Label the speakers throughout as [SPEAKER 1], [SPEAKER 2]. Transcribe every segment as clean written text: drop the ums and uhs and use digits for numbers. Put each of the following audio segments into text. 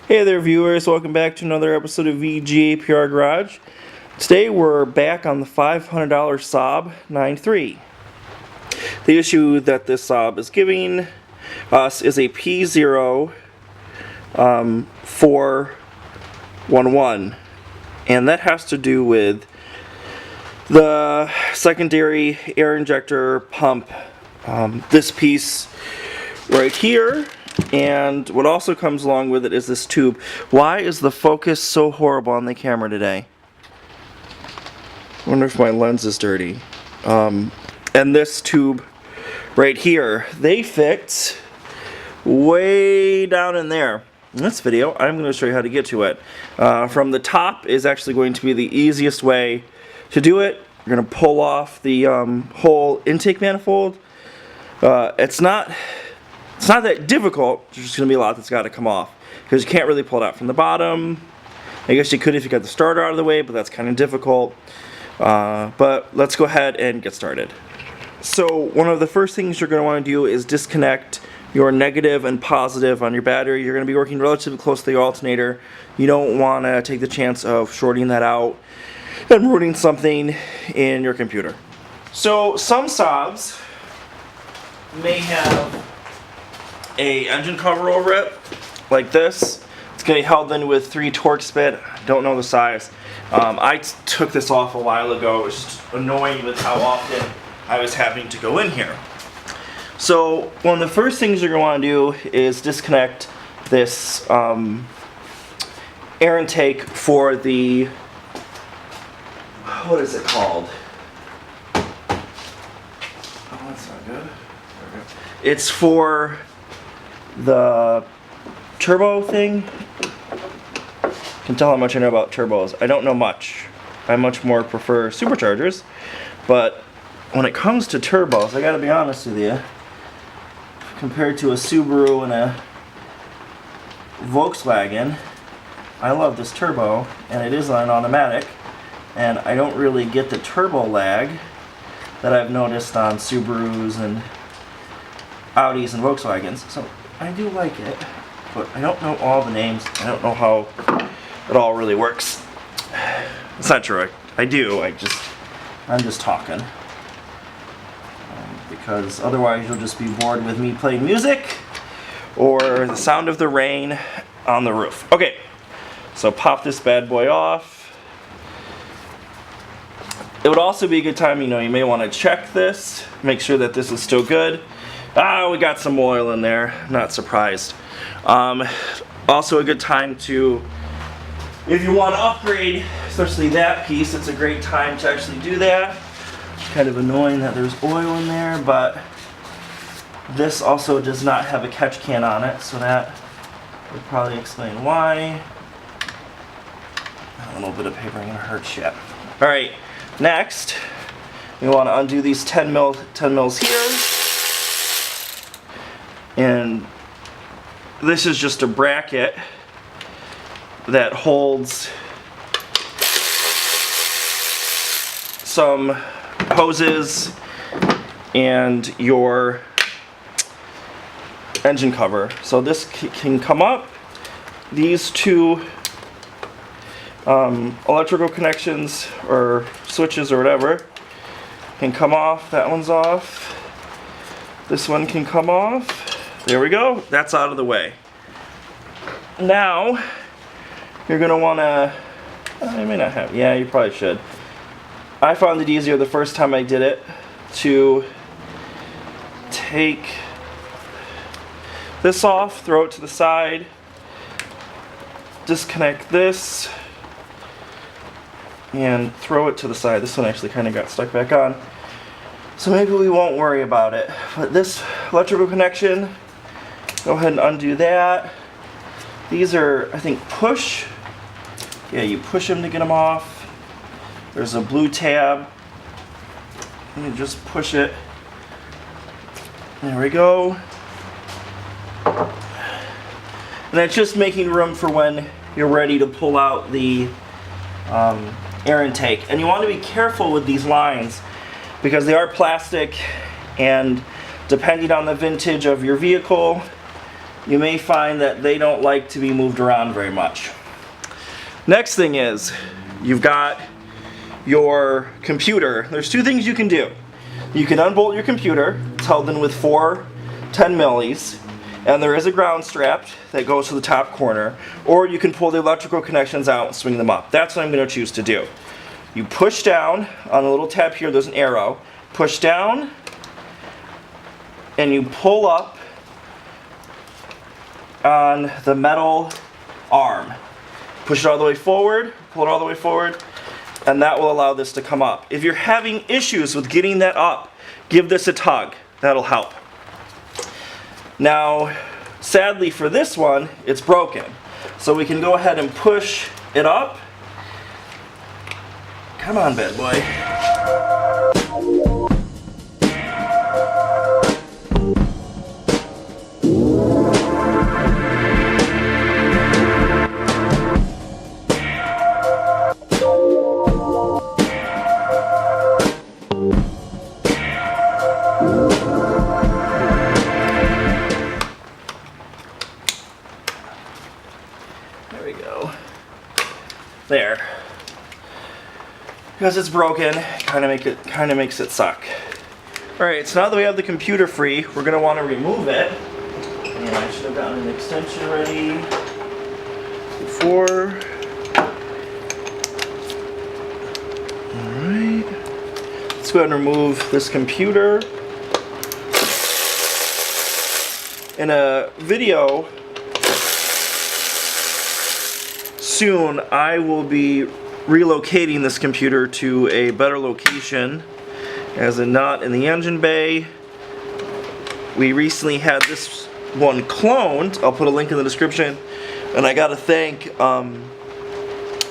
[SPEAKER 1] Hey there viewers, welcome back to another episode of VGAPR Garage. Today we're back on the $500 Saab 9.3. The issue that this Saab is giving us is a P0 411, and that has to do with the secondary air injector pump, this piece right here. And what also comes along with it is this tube. Why is the focus so horrible on the camera today? I wonder if my lens is dirty. And this tube right here, they fit way down in there. In this video, I'm going to show you how to get to it. From the top is actually going to be the easiest way to do it. You're going to pull off the whole intake manifold. It's not that difficult. There's just going to be a lot that's got to come off because you can't really pull it out from the bottom. I guess you could if you got the starter out of the way, but that's kind of difficult. But let's go ahead and get started. So one of the first things you're going to want to do is disconnect your negative and positive on your battery. You're going to be working relatively close to the alternator. You don't want to take the chance of shorting that out and ruining something in your computer. So some Saabs may have a engine cover over it, like this. It's going to be held in with 3 Torx bit. Don't know the size. I took this off a while ago. It was just annoying with how often I was having to go in here. So one of the first things you're going to want to do is disconnect this air intake for the, what is it called? Oh, that's not good. It's for the turbo thing. You can tell how much I know about turbos. I don't know much. I much more prefer superchargers, but when it comes to turbos, I gotta be honest with you, compared to a Subaru and a Volkswagen, I love this turbo, and it is on an automatic, and I don't really get the turbo lag that I've noticed on Subarus and Audis and Volkswagens. So I do like it, but I don't know all the names. I don't know how it all really works. It's not true. I do. I'm just talking. Because otherwise you'll just be bored with me playing music or the sound of the rain on the roof. Okay, so pop this bad boy off. It would also be a good time, you may want to check this, make sure that this is still good. We got some oil in there, not surprised. Also a good time to, if you want to upgrade, especially that piece, it's a great time to actually do that. It's kind of annoying that there's oil in there, but this also does not have a catch can on it, so that would probably explain why. A little bit of paper ain't gonna hurt shit. Alright, next, we want to undo these 10 mils here. And this is just a bracket that holds some hoses and your engine cover. So this can come up. These 2 electrical connections or switches or whatever can come off. That one's off. This one can come off. There we go. That's out of the way. Now, you're going to want to, you may not have, yeah, you probably should. I found it easier the first time I did it to take this off, throw it to the side, disconnect this, and throw it to the side. This one actually kind of got stuck back on. So maybe we won't worry about it. But this electrical connection, go ahead and undo that. These are, I think, push. Yeah, you push them to get them off. There's a blue tab. You just push it. There we go. And that's just making room for when you're ready to pull out the air intake. And you want to be careful with these lines because they are plastic, and depending on the vintage of your vehicle, you may find that they don't like to be moved around very much. Next thing is, you've got your computer. There's two things you can do. You can unbolt your computer. It's held in with 4 10 millis, and there is a ground strap that goes to the top corner, or you can pull the electrical connections out and swing them up. That's what I'm going to choose to do. You push down on the little tab here, there's an arrow. Push down, and you pull up on the metal arm. Push it all the way forward, pull it all the way forward, and that will allow this to come up. If you're having issues with getting that up, give this a tug. That'll help. Now, sadly for this one, it's broken. So we can go ahead and push it up. Come on, bad boy. There. Because it's broken, kind of makes it suck. Alright, so now that we have the computer free, we're going to want to remove it. And I should have gotten an extension ready before. Alright. Let's go ahead and remove this computer. In a video soon, I will be relocating this computer to a better location, as in not in the engine bay. We recently had this one cloned. I'll put a link in the description. And I gotta thank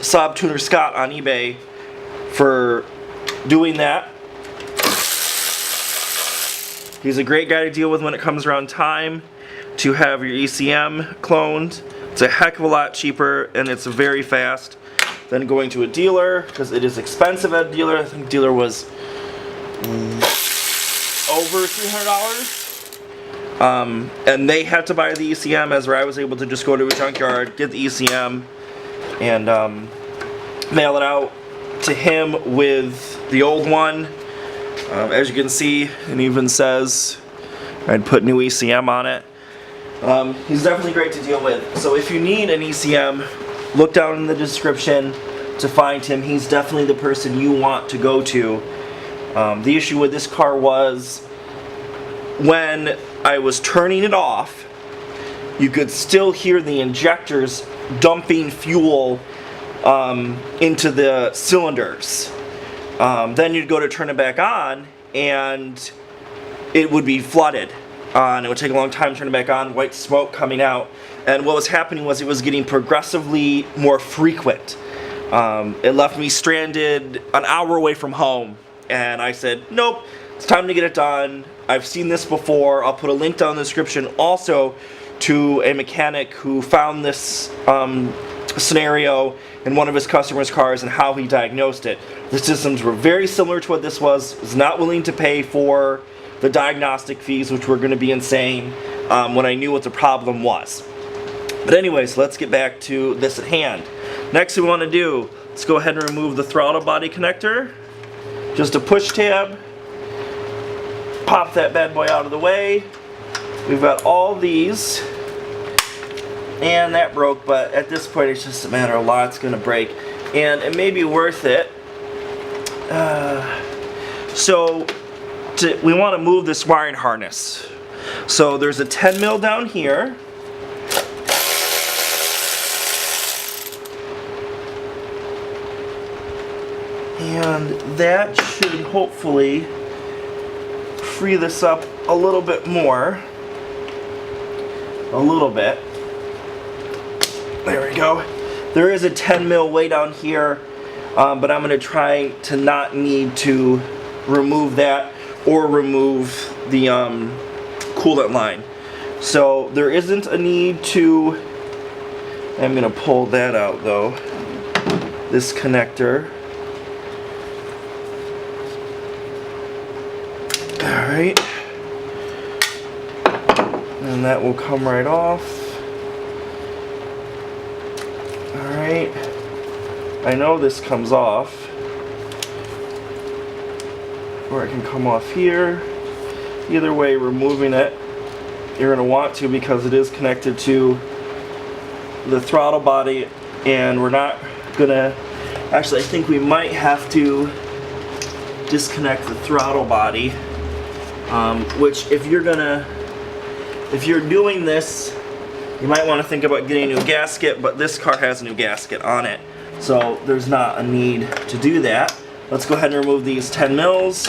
[SPEAKER 1] saabtunerscott on eBay for doing that. He's a great guy to deal with when it comes around time to have your ECM cloned. It's a heck of a lot cheaper, and it's very fast than going to a dealer, because it is expensive at a dealer. I think dealer was over $300. And they had to buy the ECM, as where I was able to just go to a junkyard, get the ECM, and mail it out to him with the old one. As you can see, it even says I'd put new ECM on it. He's definitely great to deal with. So if you need an ECM, look down in the description to find him. He's definitely the person you want to go to. The issue with this car was when I was turning it off, you could still hear the injectors dumping fuel into the cylinders. Then you'd go to turn it back on, and it would be flooded. And it would take a long time to turn it back on, white smoke coming out. And what was happening was it was getting progressively more frequent. It left me stranded an hour away from home. And I said, nope, it's time to get it done. I've seen this before. I'll put a link down in the description also to a mechanic who found this scenario in one of his customers' cars and how he diagnosed it. The systems were very similar to what this was. Was not willing to pay for the diagnostic fees, which were going to be insane, when I knew what the problem was. But anyways, let's get back to this at hand. Next we want to do, let's go ahead and remove the throttle body connector. Just a push tab. Pop that bad boy out of the way. We've got all these. And that broke, but at this point it's just a matter of a lot's going to break. And it may be worth it. We want to move this wiring harness. So there's a 10 mil down here. And that should hopefully free this up a little bit more. A little bit. There we go. There is a 10 mil way down here, but I'm going to try to not need to remove that or remove the coolant line. So there isn't a need to. I'm going to pull that out though. This connector. Alright. And and that will come right off. Alright, I know this comes off, or it can come off here. Either way, removing it, you're going to want to, because it is connected to the throttle body, and we're not going to, actually I think we might have to disconnect the throttle body, which if you're doing this, you might want to think about getting a new gasket, but this car has a new gasket on it, so there's not a need to do that. Let's go ahead and remove these 10 mils.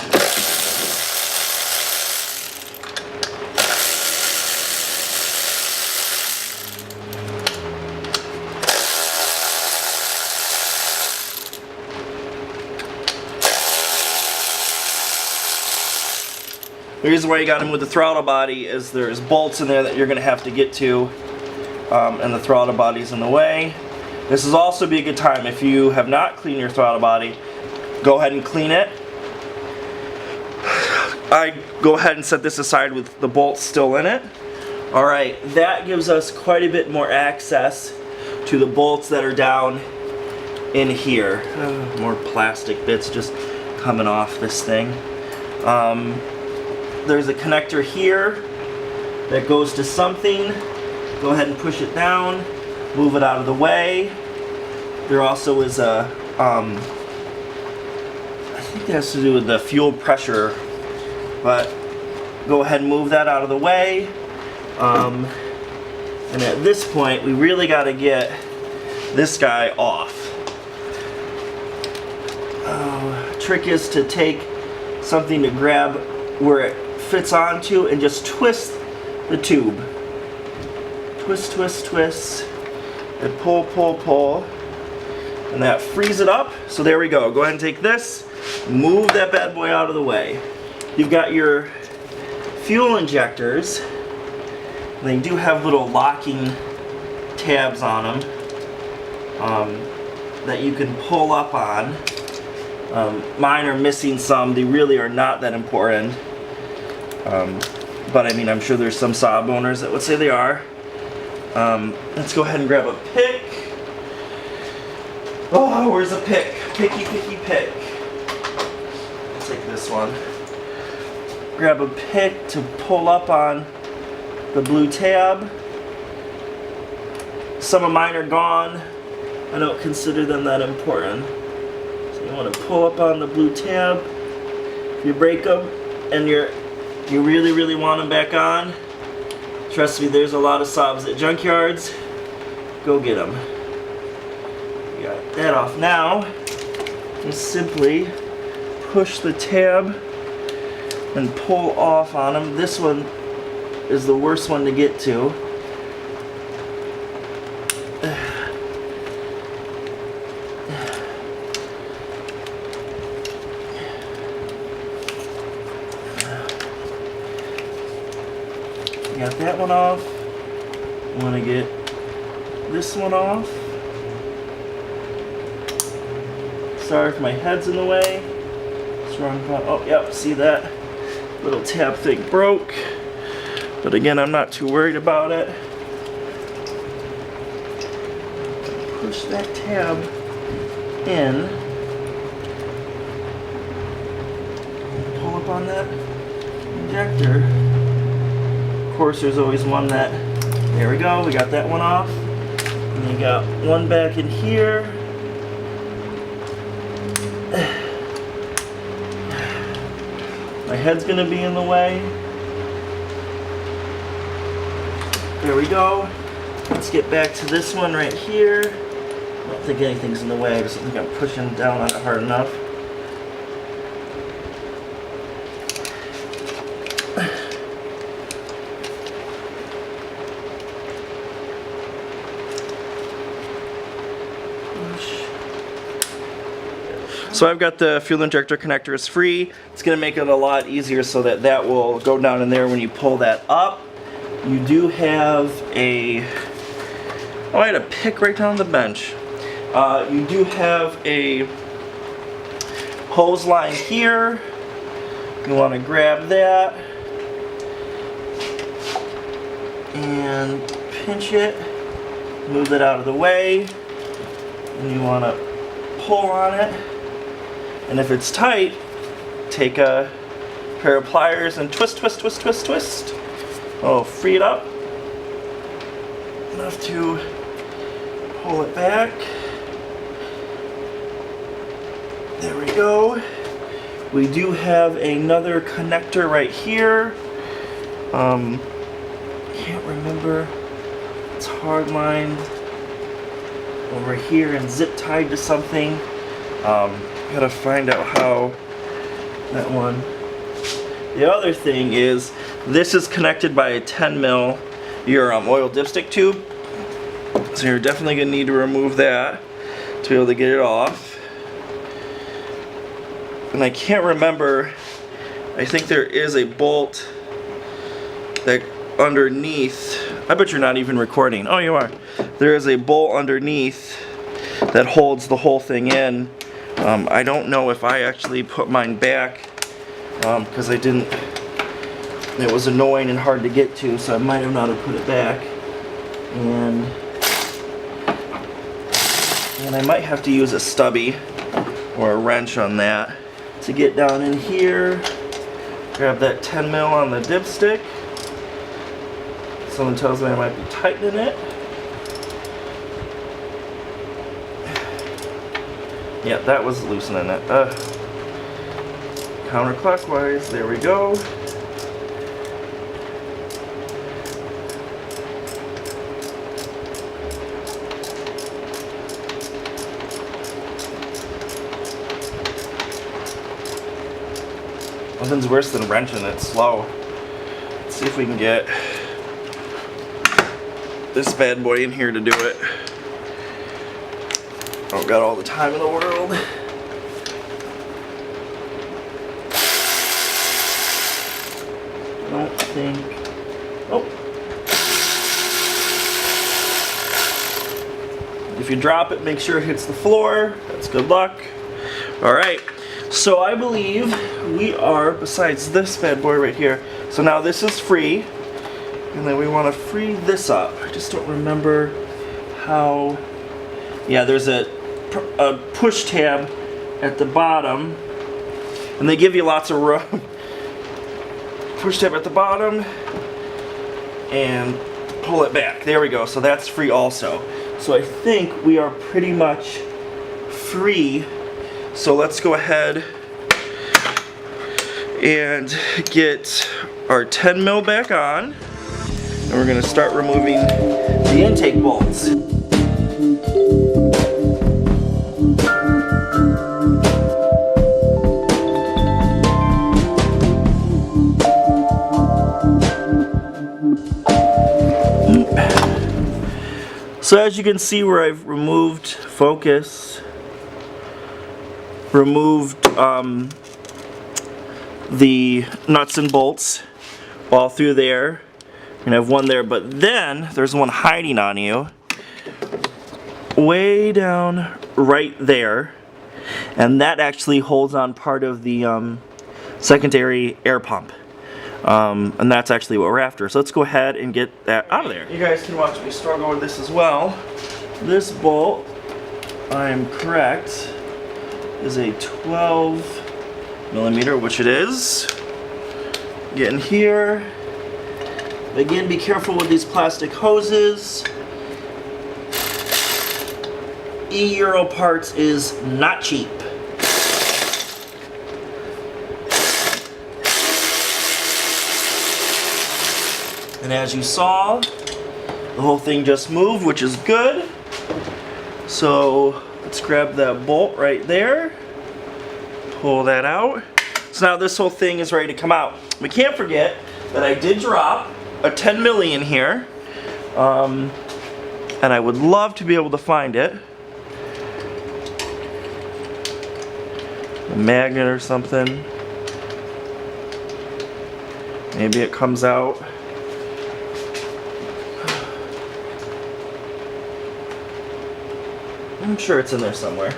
[SPEAKER 1] The reason why you got them with the throttle body is there's bolts in there that you're going to have to get to, and the throttle body's in the way. This is also be a good time, if you have not cleaned your throttle body, go ahead and clean it. I go ahead and set this aside with the bolts still in it. Alright, that gives us quite a bit more access to the bolts that are down in here. More plastic bits just coming off this thing. There's a connector here that goes to something. Go ahead and push it down, move it out of the way. There also is a, I think that has to do with the fuel pressure, but go ahead and move that out of the way. And at this point, we really got to get this guy off. Trick is to take something to grab where it fits onto and just twist the tube. Twist, twist, twist, and pull, pull, pull, and that frees it up. So there we go. Go ahead and take this, move that bad boy out of the way. You've got your fuel injectors. They do have little locking tabs on them that you can pull up on. Mine are missing some. They really are not that important. But I mean, I'm sure there's some Saab owners that would say they are. Let's go ahead and grab a pick. Oh, where's a pick? Picky, picky, pick. Let's take this one. Grab a pick to pull up on the blue tab. Some of mine are gone. I don't consider them that important. So you want to pull up on the blue tab. If you break them and you really, really want them back on, trust me, there's a lot of Saabs at junkyards. Go get them. You got that off now. Just simply push the tab and pull off on them. This one is the worst one to get to. Got that one off. I want to get this one off. Sorry if my head's in the way. Strong. Oh, yep. See that little tab thing broke. But again, I'm not too worried about it. Push that tab in. Pull up on that injector. Of course, there's always one that, there we go, we got that one off. And you got one back in here. My head's gonna be in the way. There we go. Let's get back to this one right here. I don't think anything's in the way, I just think I'm pushing down on it hard enough. So I've got the fuel injector connectors free. It's going to make it a lot easier so that that will go down in there when you pull that up. You do have a, oh, I had a pick right down the bench. You do have a hose line here. You want to grab that. and pinch it, move it out of the way, and you want to pull on it, and if it's tight, take a pair of pliers and twist, twist, twist, twist, twist. Oh, free it up enough to pull it back. There we go. We do have another connector right here. Can't remember. It's hardlined over here and zip tied to something. Gotta find out how that one. The other thing is, this is connected by a 10 mil your oil dipstick tube. So you're definitely gonna need to remove that to be able to get it off. And I can't remember, I think there is a bolt that underneath, I bet you're not even recording. Oh, you are. There is a bolt underneath that holds the whole thing in. I don't know if I actually put mine back because I didn't, it was annoying and hard to get to, so I might have not have put it back. And I might have to use a stubby or a wrench on that to get down in here. Grab that 10 mil on the dipstick. Someone tells me I might be tightening it. Yeah, that was loosening it. Counterclockwise, there we go. Nothing's worse than wrenching it slow. Let's see if we can get this bad boy in here to do it. I don't got all the time in the world. I don't think. Oh. If you drop it, make sure it hits the floor. That's good luck. Alright. So I believe we are, besides this bad boy right here, so now this is free, and then we want to free this up. I just don't remember how. Yeah, there's a push tab at the bottom, and they give you lots of room. Push tab at the bottom, and pull it back. There we go, so that's free also. So I think we are pretty much free. So let's go ahead and get our 10 mil back on, and we're going to start removing the intake bolts. So as you can see where I've removed focus, removed the nuts and bolts all through there. You're gonna have one there, but then there's one hiding on you way down right there, and that actually holds on part of the secondary air pump, and that's actually what we're after. So let's go ahead and get that out of there. You guys can watch me struggle with this as well. This bolt, I am correct, is a 12 millimeter, which it is. Get in here. Again, be careful with these plastic hoses. E-Euro parts is not cheap. And as you saw, the whole thing just moved, which is good. So let's grab that bolt right there. Pull that out. So now this whole thing is ready to come out. We can't forget that I did drop a 10 milli in here, and I would love to be able to find it. A magnet or something. Maybe it comes out. I'm sure it's in there somewhere.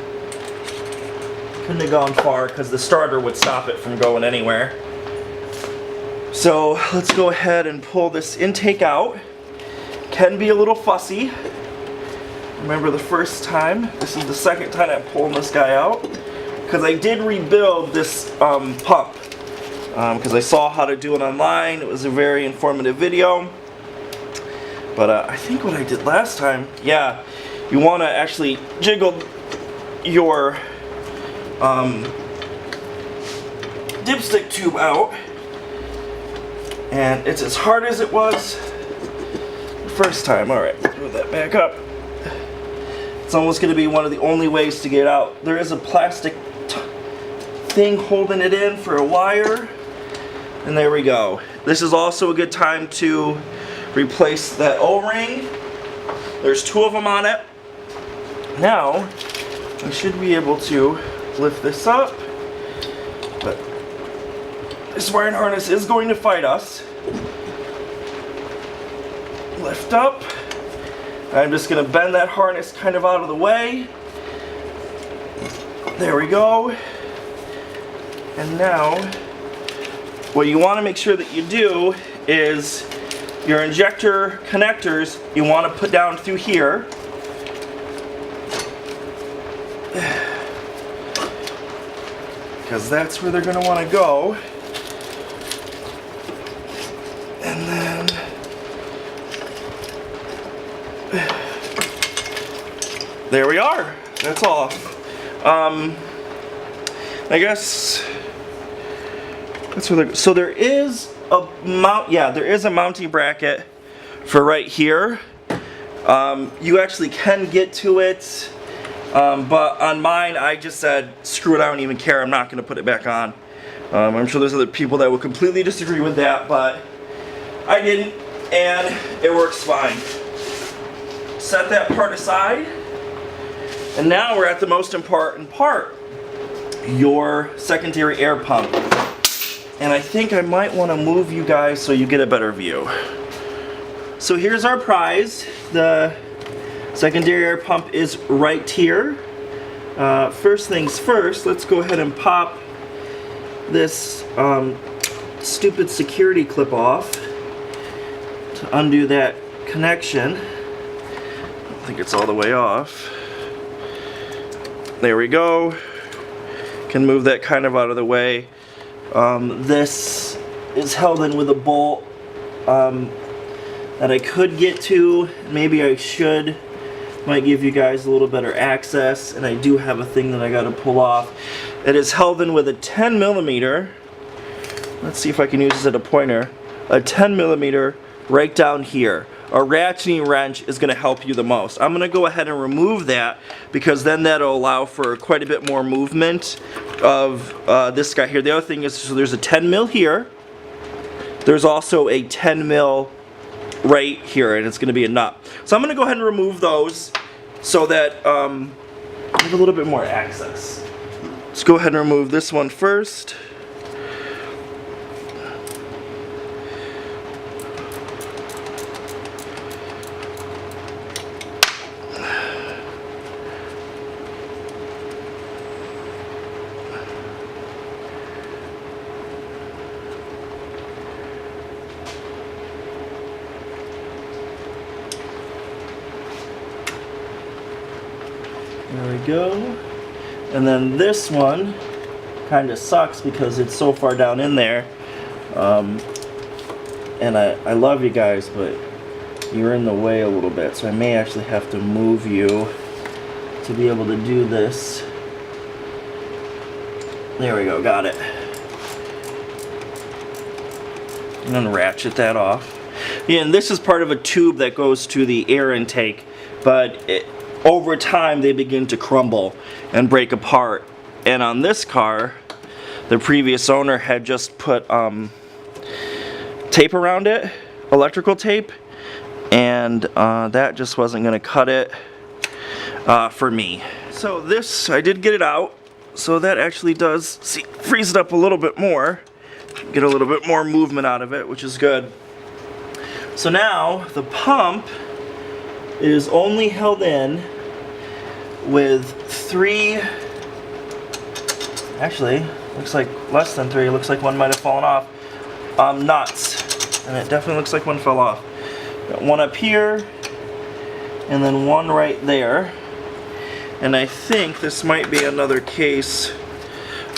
[SPEAKER 1] Couldn't have gone far because the starter would stop it from going anywhere. So let's go ahead and pull this intake out. can be a little fussy. Remember the first time? This is the second time I'm pulling this guy out, because I did rebuild this pump because I saw how to do it online. It was a very informative video. But I think what I did last time, yeah, you want to actually jiggle your dipstick tube out, and it's as hard as it was the first time. Alright, move that back up. It's almost going to be one of the only ways to get out. There is a plastic thing holding it in for a wire, and there we go. This is also a good time to replace that O-ring. There's 2 of them on it. Now we should be able to lift this up, but this wiring harness is going to fight us. Lift up. I'm just going to bend that harness kind of out of the way. There we go. And now what you want to make sure that you do is your injector connectors you want to put down through here. Because that's where they're going to want to go. And then there we are. That's off. I guess that's where so there is a mount. Yeah, there is a mounting bracket for right here. You actually can get to it, but on mine I just said screw it. I don't even care. I'm not going to put it back on. I'm sure there's other people that will completely disagree with that, but I didn't, and it works fine. Set that part aside, and now we're at the most important part, your secondary air pump. And I think I might want to move you guys so you get a better view. So here's our prize. The secondary air pump is right here. First things first, let's go ahead and pop this stupid security clip off to undo that connection. I think it's all the way off. There we go. Can move that kind of out of the way. This is held in with a bolt that I could get to. Maybe I should. Might give you guys a little better access. And I do have a thing that I got to pull off. It is held in with a 10mm. Let's see if I can use this as a pointer. A 10mm right down here. A ratcheting wrench is going to help you the most. I'm going to go ahead and remove that because then that'll allow for quite a bit more movement of this guy here. The other thing is, so there's a 10mm here. There's also a 10mm right here, and it's going to be a nut. So I'm going to go ahead and remove those so that I have a little bit more access. Let's go ahead and remove this one first. There we go. And then this one kind of sucks because it's so far down in there. And I love you guys, but you're in the way a little bit. So I may actually have to move you to be able to do this. There we go, got it. I'm gonna ratchet that off. Yeah, and this is part of a tube that goes to the air intake, but over time they begin to crumble and break apart. And on this car, the previous owner had just put tape around it, electrical tape, and that just wasn't going to cut it for me. So this, I did get it out, so that actually does freeze it up a little bit more, get a little bit more movement out of it, which is good. So now the pump is only held in with 3, actually looks like less than 3, looks like one might have fallen off, nuts, and it definitely looks like one fell off. Got one up here, and then one right there. And I think this might be another case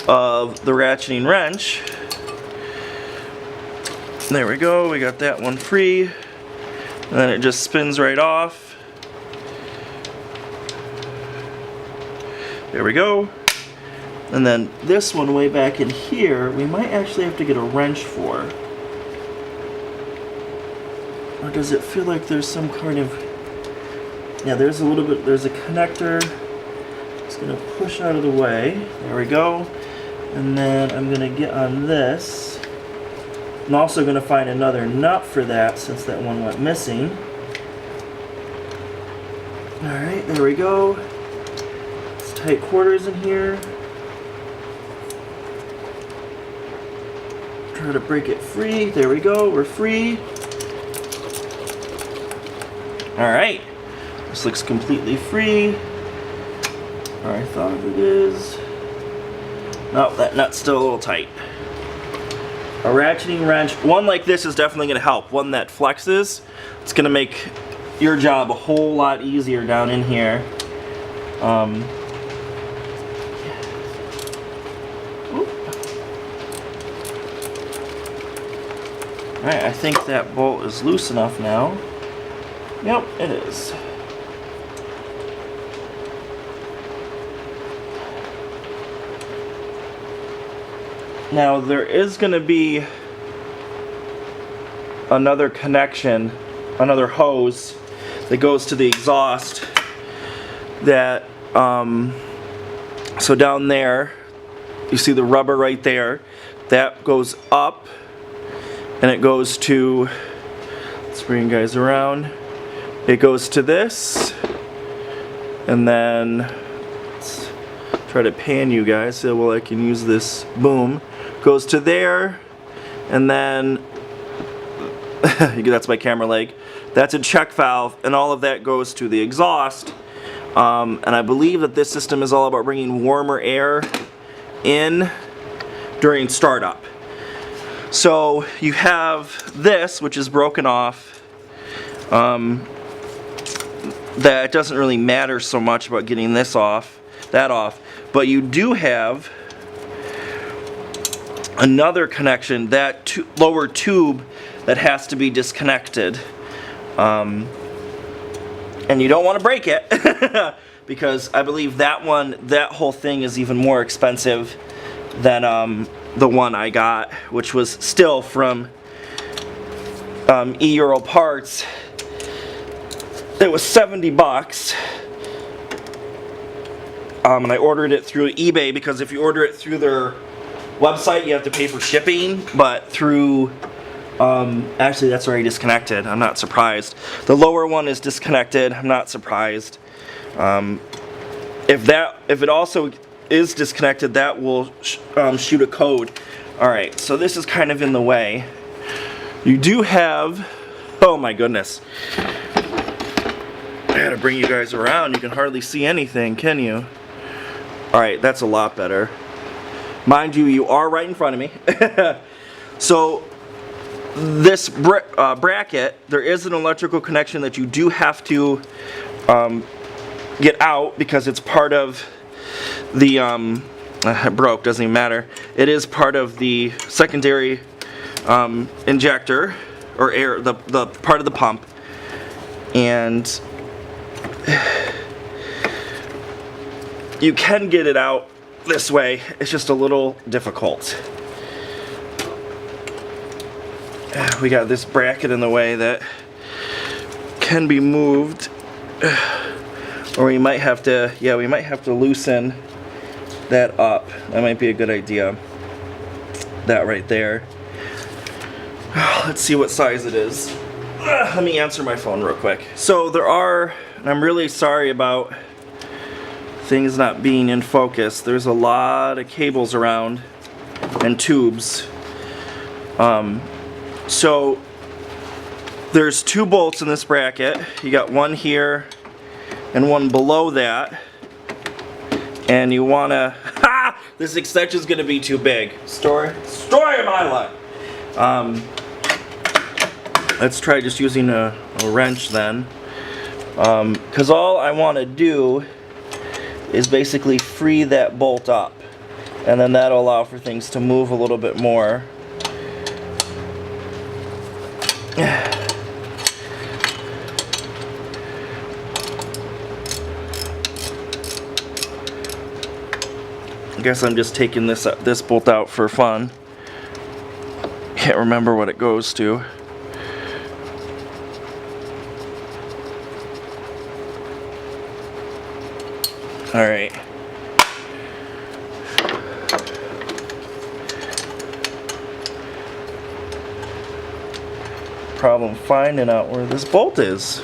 [SPEAKER 1] of the ratcheting wrench. There we go, we got that one free. And then it just spins right off. There we go. And then this one way back in here, we might actually have to get a wrench for. Or does it feel like there's some kind of... Yeah, there's a little bit, there's a connector. It's gonna push out of the way. There we go. And then I'm gonna get on this. I'm also gonna find another nut for that since that one went missing. Alright, there we go. It's tight quarters in here. Try to break it free. There we go, we're free. Alright, this looks completely free. Or I thought it is. No, that nut's still a little tight. A ratcheting wrench, one like this is definitely going to help. One that flexes, it's going to make your job a whole lot easier down in here. Alright, I think that bolt is loose enough now. Yep, it is. Now there is going to be another connection, another hose that goes to the exhaust that, so down there, you see the rubber right there, that goes up and it goes to, let's bring you guys around, it goes to this, and then, let's try to pan you guys so well I can use this, boom, goes to there, and then, that's my camera leg, that's a check valve, and all of that goes to the exhaust, and I believe that this system is all about bringing warmer air in during startup. So you have this, which is broken off, that it doesn't really matter so much about getting this off, that off, but you do have another connection, that lower tube that has to be disconnected, and you don't want to break it because I believe that one, that whole thing is even more expensive than the one I got, which was still from Euro Parts. It was 70 bucks, and I ordered it through eBay because if you order it through their website you have to pay for shipping, but through actually that's already disconnected. I'm not surprised. The lower one is disconnected. I'm not surprised. If it also is disconnected, that will shoot a code. Alright, so this is kind of in the way. You do have, oh my goodness, I gotta bring you guys around. You can hardly see anything, can you? Alright, that's a lot better. Mind you, you are right in front of me. So this bracket, there is an electrical connection that you do have to get out because it's part of the it broke, doesn't even matter. It is part of the secondary injector or air, the part of the pump, and you can get it out this way. It's just a little difficult. We got this bracket in the way that can be moved, or we might have to, yeah, we might have to loosen that up. That might be a good idea. That right there. Let's see what size it is. Let me answer my phone real quick. So there are, and I'm really sorry about things not being in focus, there's a lot of cables around and tubes. So there's 2 bolts in this bracket. You got one here and one below that, and you wanna, ha! This extension's gonna be too big. Story of my life. let's try just using a wrench then, because all I want to do is basically free that bolt up, and then that'll allow for things to move a little bit more. I guess I'm just taking this bolt out for fun. Can't remember what it goes to. All right. Problem finding out where this bolt is.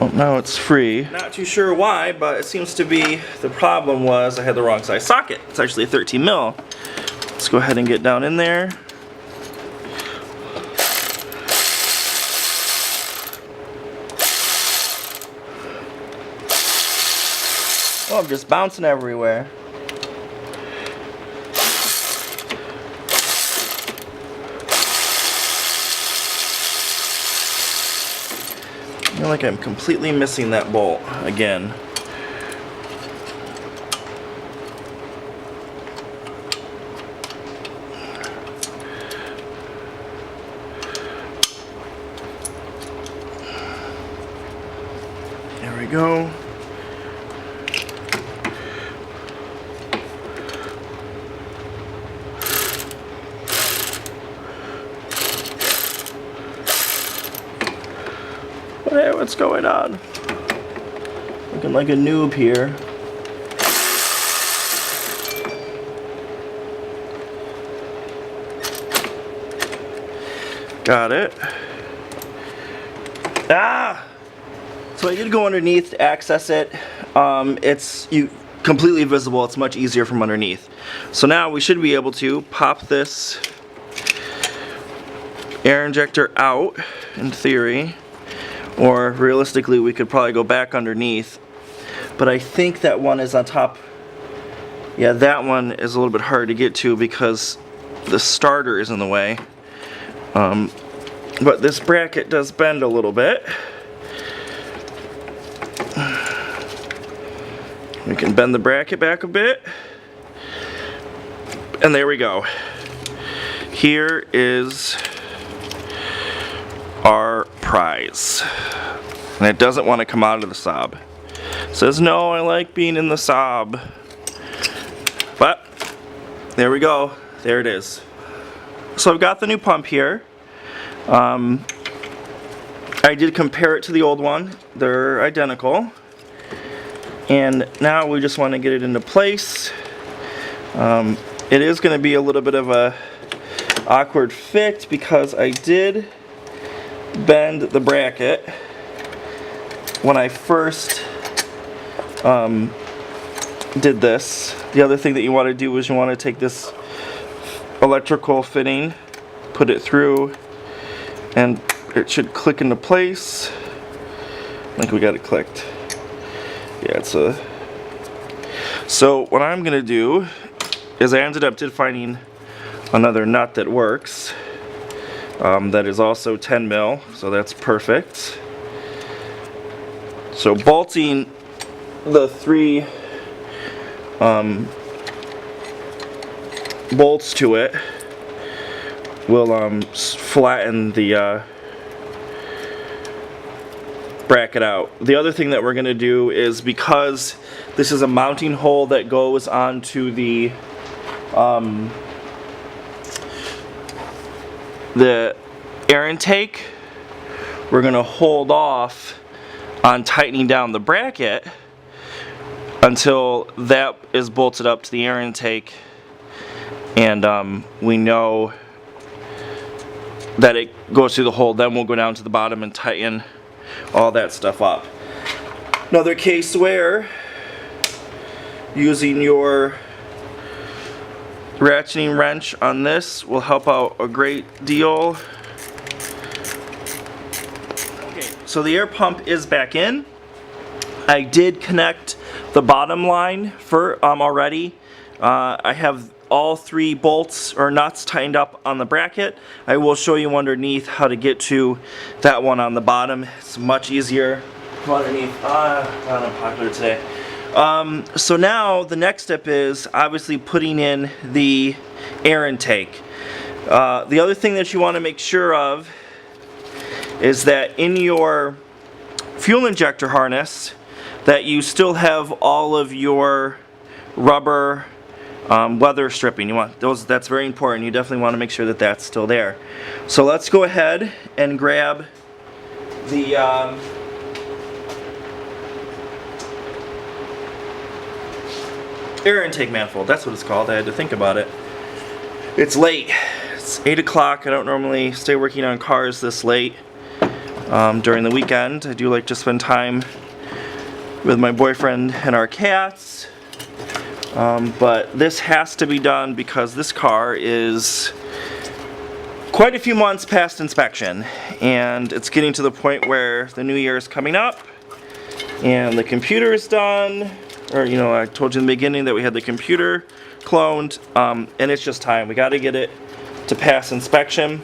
[SPEAKER 1] Oh, now it's free. Not too sure why, but it seems to be the problem was I had the wrong size socket. It's actually a 13 mil. Let's go ahead and get down in there. Oh, I'm just bouncing everywhere. I feel like I'm completely missing that bolt again. There we go. Hey, what's going on? Looking like a noob here. Got it. Ah! So I did go underneath to access it. It's completely visible. It's much easier from underneath. So now we should be able to pop this air injector out, in theory. Or realistically, we could probably go back underneath. But I think that one is on top. Yeah, that one is a little bit hard to get to because the starter is in the way. But this bracket does bend a little bit. We can bend the bracket back a bit. And there we go. Here is our prize. And it doesn't want to come out of the Saab. It says, no, I like being in the Saab. But there we go. There it is. So I've got the new pump here. I did compare it to the old one. They're identical. And now we just want to get it into place. It is going to be a little bit of a awkward fit because I did bend the bracket when I first did this. The other thing that you want to do is you want to take this electrical fitting, put it through, and it should click into place. I think we got it clicked. Yeah, it's a... So what I'm gonna do is I ended up finding another nut that works. That is also 10 mil, so that's perfect. So bolting the 3 bolts to it will flatten the bracket out. The other thing that we're going to do is, because this is a mounting hole that goes onto the air intake, we're going to hold off on tightening down the bracket until that is bolted up to the air intake and we know that it goes through the hole. Then we'll go down to the bottom and tighten all that stuff up. Another case where using your ratcheting wrench on this will help out a great deal. Okay, so the air pump is back in. I did connect the bottom line for already. I have all 3 bolts or nuts tightened up on the bracket. I will show you underneath how to get to that one on the bottom. It's much easier. Come underneath. Not unpopular today. So now the next step is obviously putting in the air intake. The other thing that you want to make sure of is that in your fuel injector harness that you still have all of your rubber weather stripping. You want those. That's very important. You definitely want to make sure that that's still there. So let's go ahead and grab the air intake manifold. That's what it's called. I had to think about it. It's late. It's 8 o'clock. I don't normally stay working on cars this late during the weekend. I do like to spend time with my boyfriend and our cats. But this has to be done because this car is quite a few months past inspection, and it's getting to the point where the new year is coming up and the computer is done. Or, you know, I told you in the beginning that we had the computer cloned, and it's just time. We got to get it to pass inspection.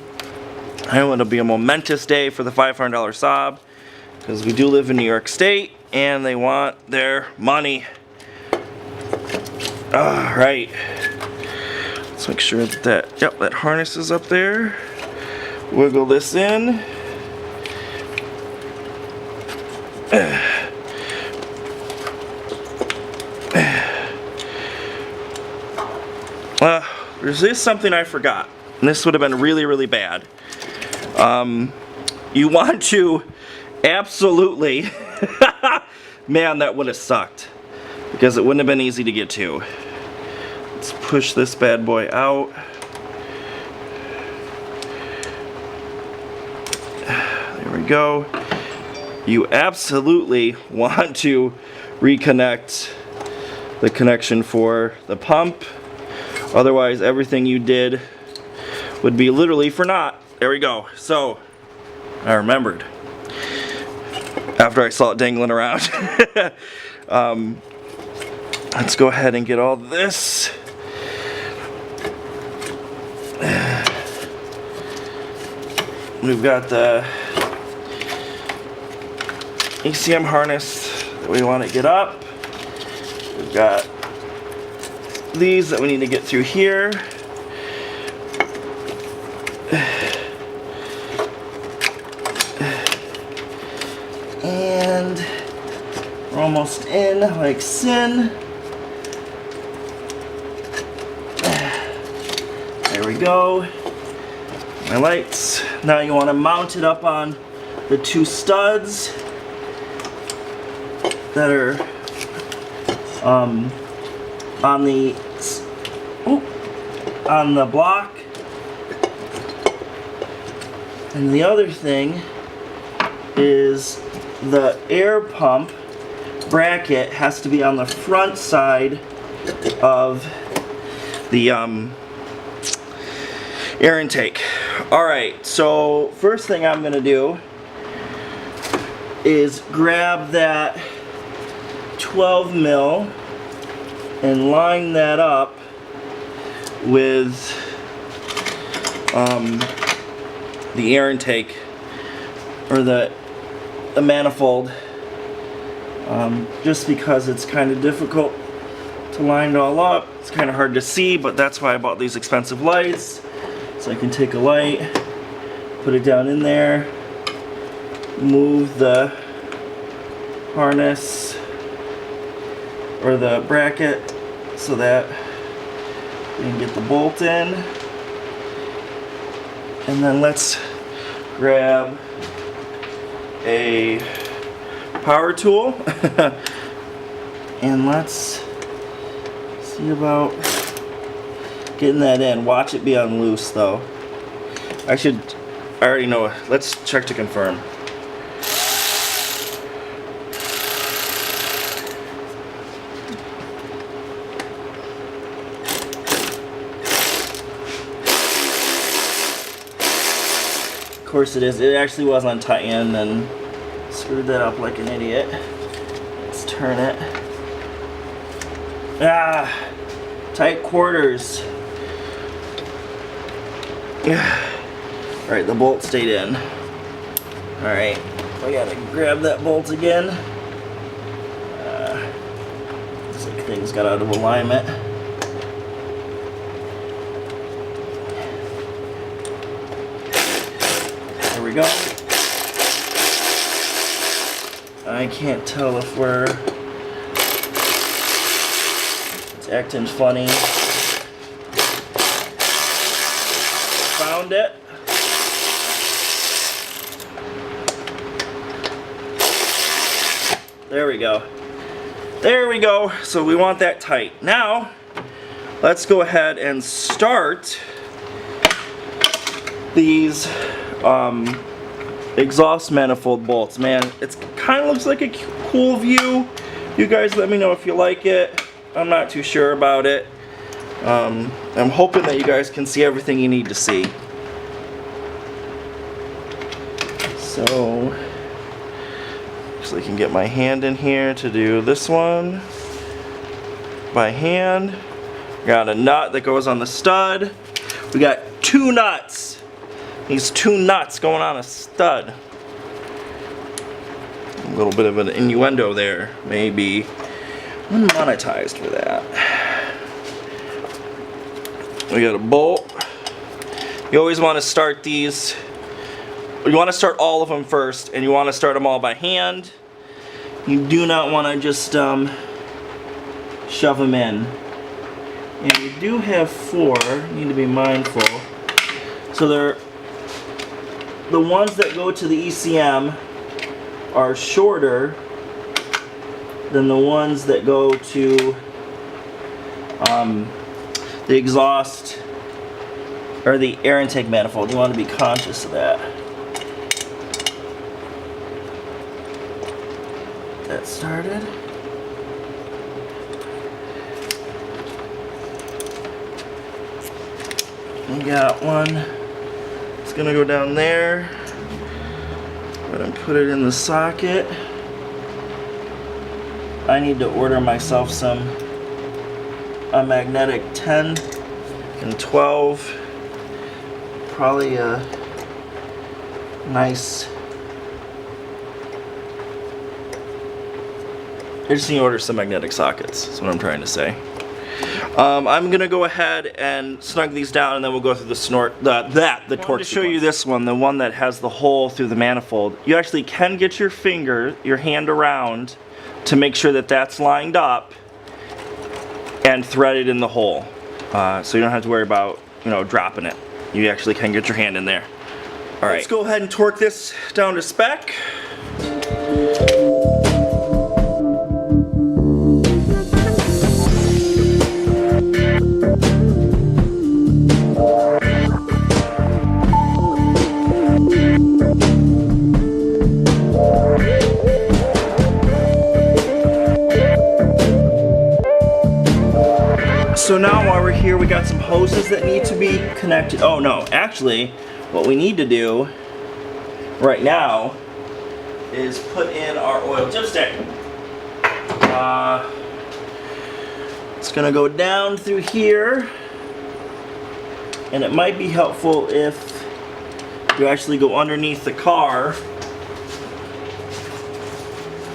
[SPEAKER 1] I know it'll be a momentous day for the $500 Saab, because we do live in New York State and they want their money. Alright, let's make sure that, yep, that harness is up there. Wiggle this in. There's something I forgot, and this would have been really, really bad. You want to absolutely, man, that would have sucked, because it wouldn't have been easy to get to. Let's push this bad boy out. There we go. You absolutely want to reconnect the connection for the pump. Otherwise, everything you did would be literally for naught. There we go. So, I remembered after I saw it dangling around. Let's go ahead and get all this. We've got the ECM harness that we want to get up. We've got these that we need to get through here. And we're almost in, like sin. There we go. My lights. Now you want to mount it up on the 2 studs that are on the block. And the other thing is the air pump bracket has to be on the front side of the air intake. Alright, so first thing I'm going to do is grab that 12 mil and line that up with the air intake, or the manifold, just because it's kind of difficult to line it all up. It's kind of hard to see, but that's why I bought these expensive lights, so I can take a light, put it down in there, move the harness or the bracket so that we can get the bolt in. And then let's grab a power tool and let's see about getting that in. Watch it be on loose though. I already know. Let's check to confirm. Of course it is. It actually was untightened and screwed that up like an idiot. Let's turn it. Tight quarters. Alright, the bolt stayed in. Alright, I gotta grab that bolt again. Looks like things got out of alignment. There we go. I can't tell if it's acting funny. Found it. There we go. There we go. So we want that tight. Now, let's go ahead and start these exhaust manifold bolts. Man, it kind of looks like a cool view. You guys let me know if you like it. I'm not too sure about it. I'm hoping that you guys can see everything you need to see. So, actually can get my hand in here to do this one by hand. Got a nut that goes on the stud. We got 2 nuts. These 2 nuts going on a stud. A little bit of an innuendo there, maybe unmonetized for that. We got a bolt. You always want to start these. You want to start all of them first, and you want to start them all by hand. You do not want to just shove them in. And you do have 4. You need to be mindful. So they're the ones that go to the ECM are shorter than the ones that go to the exhaust or the air intake manifold. You want to be conscious of that. That started. We got one. It's gonna go down there. Go ahead and put it in the socket. I need to order myself a magnetic 10 and 12. Probably a nice. I just need to order some magnetic sockets. That's what I'm trying to say. I'm gonna go ahead and snug these down, and then we'll go through the the torque. To show you this one, the one that has the hole through the manifold. You actually can get your hand around to make sure that that's lined up and threaded in the hole, so you don't have to worry about dropping it. You actually can get your hand in there. All right, let's go ahead and torque this down to spec. So now while we're here, we got some hoses that need to be connected. Oh no, actually, what we need to do right now is put in our oil dipstick. It's gonna go down through here, and it might be helpful if you actually go underneath the car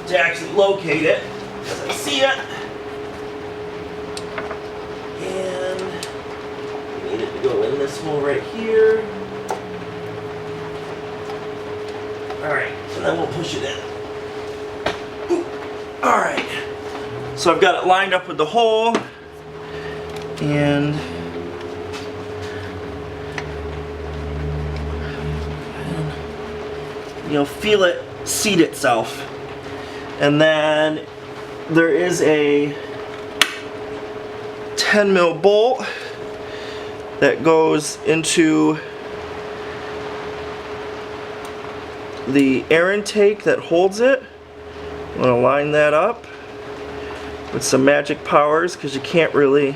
[SPEAKER 1] to actually locate it, because I see it. And we need it to go in this hole right here. Alright, and then we'll push it in. Alright, so I've got it lined up with the hole, and you'll feel it seat itself. And then there is a 10 mil bolt that goes into the air intake that holds it. I'm going to line that up with some magic powers because you can't really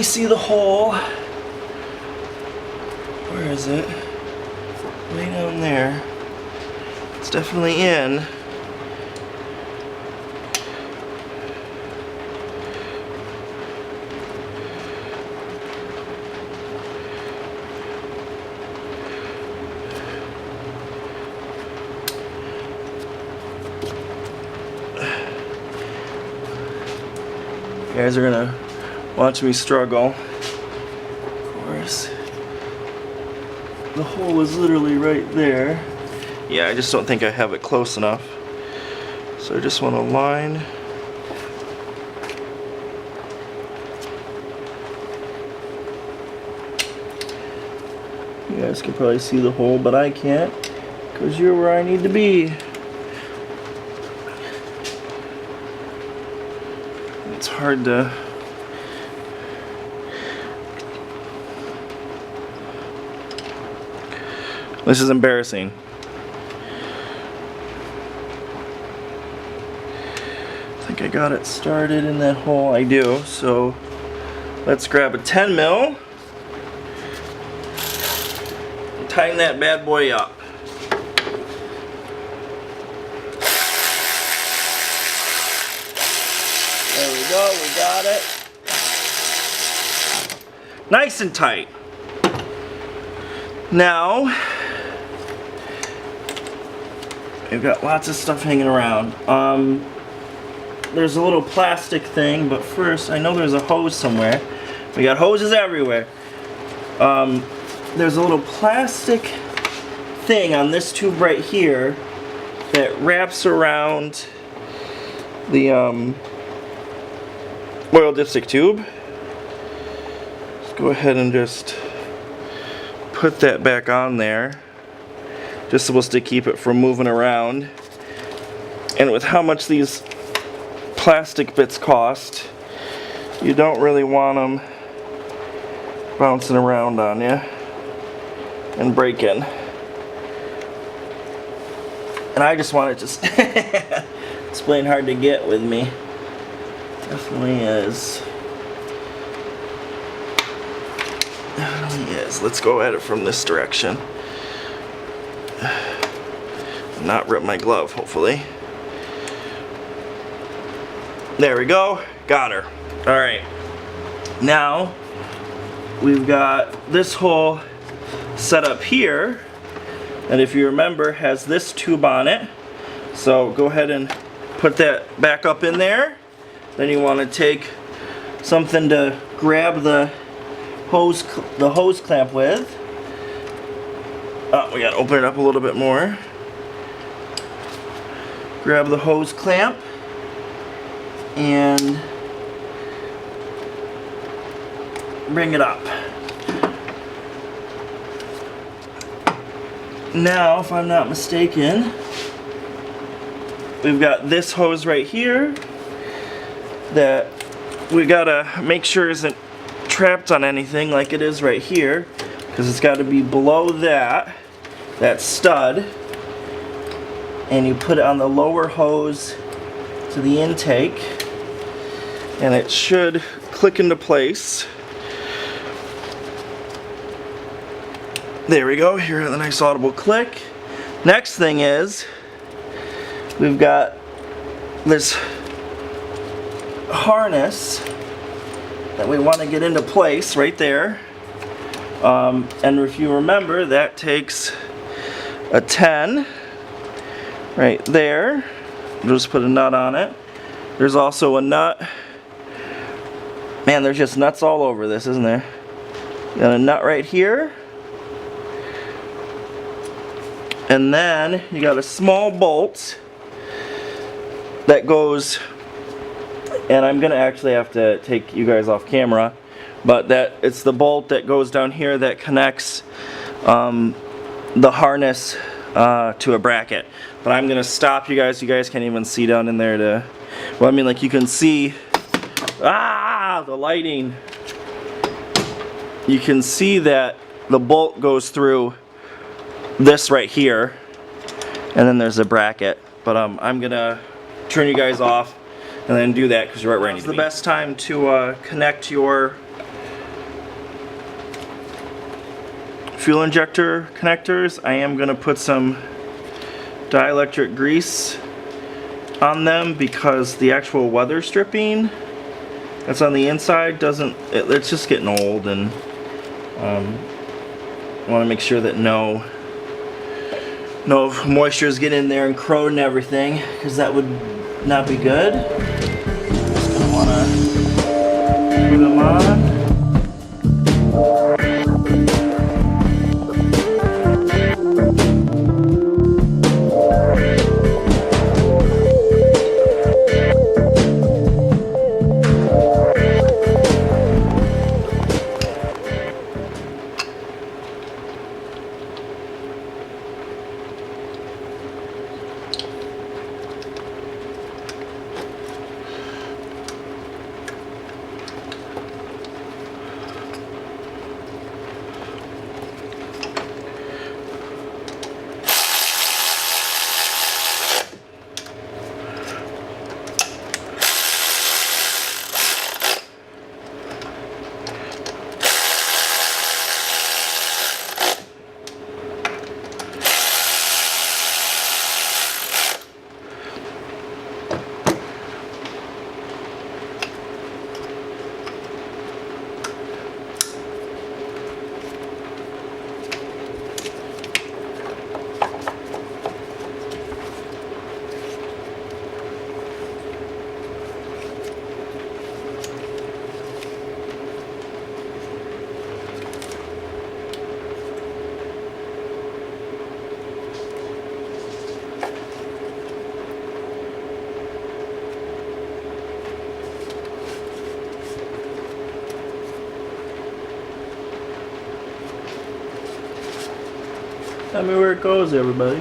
[SPEAKER 1] see the hole. Where is it? Way down there. It's definitely in. guys are gonna watch me struggle. Of course, the hole is literally right there. Yeah, I just don't think I have it close enough. So I just want to line. You guys can probably see the hole, but I can't, because you're where I need to be. It's hard to... This is embarrassing. I think I got it started in that hole. I do, so let's grab a 10 mil. Tighten that bad boy up. There we go, we got it. Nice and tight. Now, we've got lots of stuff hanging around. There's a little plastic thing, but first, I know there's a hose somewhere. We got hoses everywhere. There's a little plastic thing on this tube right here that wraps around the oil dipstick tube. Let's go ahead and just put that back on there. Just supposed to keep it from moving around. And with how much these plastic bits cost, you don't really want them bouncing around on you and breaking. And I just want it to it's plain hard to get with me. Definitely is. Definitely is. Let's go at it from this direction. Not rip my glove, hopefully. There we go. Got her. Alright. Now, we've got this hole set up here, and if you remember, has this tube on it. So go ahead and put that back up in there. Then you want to take something to grab the hose clamp with. Oh, we got to open it up a little bit more. Grab the hose clamp and bring it up. Now, if I'm not mistaken, we've got this hose right here that we gotta make sure isn't trapped on anything like it is right here, because it's got to be below that stud, and you put it on the lower hose to the intake, and it should click into place. There we go, hear the nice audible click. Next thing is, we've got this harness that we want to get into place right there. And if you remember, that takes a 10 right there. Just put a nut on it. There's also a nut. Man, there's just nuts all over this, isn't there? Got a nut right here. And then you got a small bolt that goes, and I'm gonna actually have to take you guys off camera, but it's the bolt that goes down here that connects the harness to a bracket. But I'm gonna stop you guys. You guys can't even see down in there well, I mean, like, you can see the lighting. You can see that the bolt goes through this right here, and then there's a bracket. But I'm gonna turn you guys off and then do that, because you're right where I need to be. The best time to connect your fuel injector connectors. I am gonna put some dielectric grease on them, because the actual weather stripping that's on the inside it's just getting old, and I want to make sure that no moistures get in there and corrode and everything, because that would not be good. Just gonna want to screw them on. Tell me where it goes, everybody.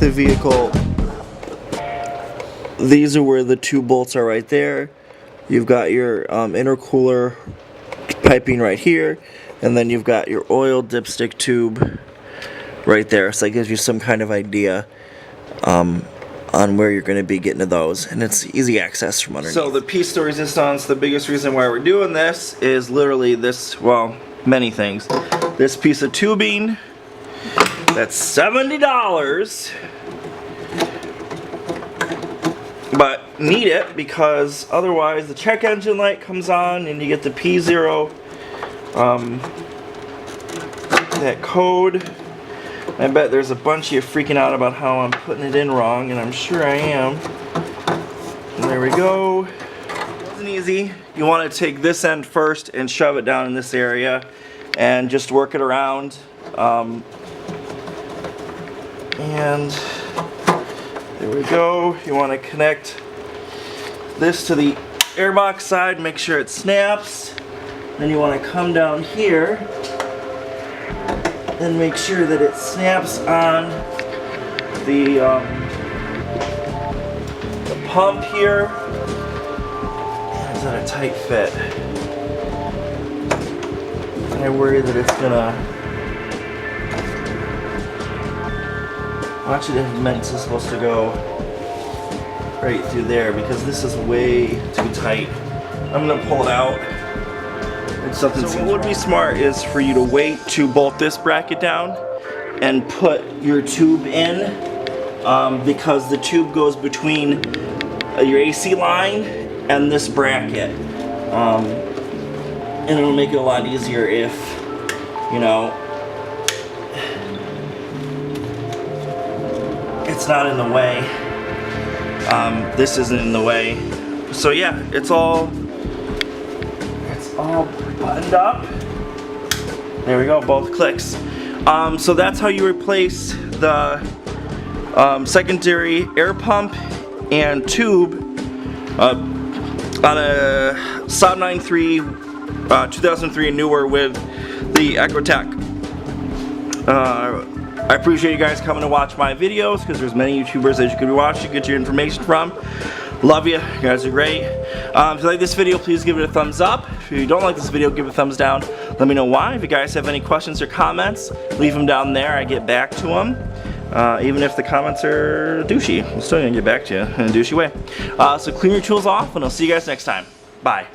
[SPEAKER 1] the vehicle, these are where the two bolts are right there. You've got your intercooler piping right here, and then you've got your oil dipstick tube right there. So that gives you some kind of idea on where you're going to be getting to those, and it's easy access from underneath. So the piece de resistance, the biggest reason why we're doing this is literally this, well, many things. This piece of tubing, that's $70, but need it because otherwise the check engine light comes on and you get the P0, that code. I bet there's a bunch of you freaking out about how I'm putting it in wrong, and I'm sure I am. And there we go. It wasn't easy. You want to take this end first and shove it down in this area and just work it around. And there we go. You want to connect this to the airbox side, make sure it snaps. Then you want to come down here and make sure that it snaps on the pump here. Is that a tight fit? I worry that it's gonna. Actually, the vents is supposed to go right through there because this is way too tight. I'm gonna pull it out. So what would be smart is for you to wait to bolt this bracket down and put your tube in, because the tube goes between your AC line and this bracket, and it'll make it a lot easier if, you know, it's not in the way. This isn't in the way. So yeah, it's all buttoned up. There we go, both clicks. So that's how you replace the secondary air pump and tube on a Saab 93 2003 and newer with the EcoTech. I appreciate you guys coming to watch my videos because there's many YouTubers that you could be watching, get your information from. Love you. You guys are great. If you like this video, please give it a thumbs up. If you don't like this video, give it a thumbs down. Let me know why. If you guys have any questions or comments, leave them down there. I get back to them. Even if the comments are douchey, I'm still going to get back to you in a douchey way. So clean your tools off, and I'll see you guys next time. Bye.